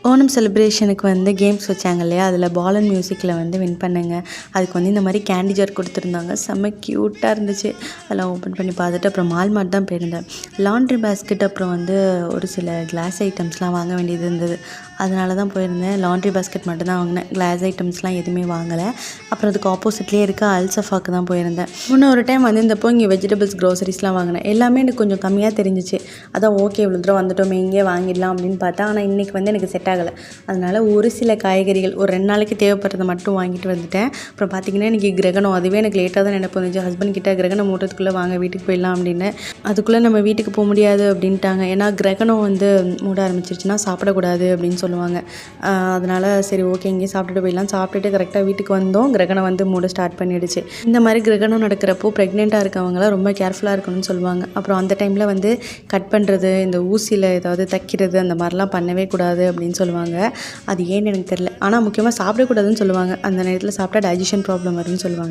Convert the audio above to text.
ஓணம் செலிப்ரேஷனுக்கு வந்து கேம்ஸ் வச்சாங்க இல்லையா, அதில் பால் அண்ட் மியூசிக்கில் வந்து வின் பண்ணேங்க. அதுக்கு வந்து இந்த மாதிரி கேண்டி ஜார் கொடுத்துருந்தாங்க. செம்ம க்யூட்டாக இருந்துச்சு. அதெல்லாம் ஓப்பன் பண்ணி பார்த்துட்டு அப்புறம் மால்மார்ட் தான் போயிருந்தேன். லாண்ட்ரி பேஸ்கெட் அப்புறம் வந்து ஒரு சில கிளாஸ் ஐட்டம்ஸ்லாம் வாங்க வேண்டியது இருந்தது. அதனால தான் போயிருந்தேன். லாண்ட்ரி பேஸ்கெட் மட்டும் தான் வாங்கினேன். கிளாஸ் ஐட்டம்ஸ்லாம் எதுவுமே வாங்கலை. அப்புறம் அதுக்கு ஆப்போசிட்லேயே இருக்க அல்சஃபாக்கு தான் போயிருந்தேன். ஒரு டைம் வந்திருந்தப்போ இங்கே வெஜிடபிள்ஸ் க்ரோசரிஸ்லாம் வாங்கினேன். எல்லாமே எனக்கு கொஞ்சம் கம்மியாக தெரிஞ்சிச்சு. அதான் ஓகே இவ்வளோ தூரம் வந்துட்டோமே இங்கேயே வாங்கிடலாம் அப்படின்னு பார்த்தா, ஆனால் இன்றைக்கி வந்து எனக்கு செட் ஆகலை. அதனால் ஒரு சில காய்கறிகள் ஒரு 2 நாளைக்கு தேவைப்படுறத மட்டும் வாங்கிட்டு வந்துட்டேன். அப்புறம் பார்த்திங்கன்னா இன்றைக்கி கிரகணம். அதுவே எனக்கு லேட்டாக தான் நினைப்பு வந்துச்சு. ஹஸ்பண்ட் கிட்ட கிரகணம் மூடுறதுக்குள்ளே வாங்க வீட்டுக்கு போயிடலாம் அப்படின்னு. அதுக்குள்ளே நம்ம வீட்டுக்கு போக முடியாது அப்படின்ட்டாங்க. ஏன்னா கிரகணம் வந்து மூட ஆரம்பிச்சிருச்சுன்னா சாப்பிடக்கூடாது அப்படின்னு சொல்லுவாங்க. அதனால் சரி ஓகே இங்கேயே சாப்பிட்டுட்டு போயிடலாம். சாப்பிட்டுட்டு கரெக்டாக வீட்டுக்கு வந்தோம். கிரகணம் வந்து மூட ஸ்டார்ட் பண்ணிடுச்சு. இந்த மாதிரி கிரகணம் நடக்கிறப்போ ப்ரெக்னெண்ட்டாக இருக்கவங்களாம் ரொம்ப கேர்ஃபுல்லாக இருக்கணும்னு சொல்லுவாங்க. அப்புறம் அந்த டைமில் வந்து கட் பண்ணுறது, இந்த ஊசியில் ஏதாவது தைக்கிறது அந்த மாதிரிலாம் பண்ணவே கூடாது அப்படின்னு சொல்லுவாங்க. அது ஏன்னு எனக்கு தெரியல. ஆனால் முக்கியமாக சாப்பிடக்கூடாதுன்னு சொல்லுவாங்க. அந்த நேரத்தில் சாப்பிட்டா டைஜஷன் ப்ராப்ளம் வரும்னு சொல்லுவாங்க.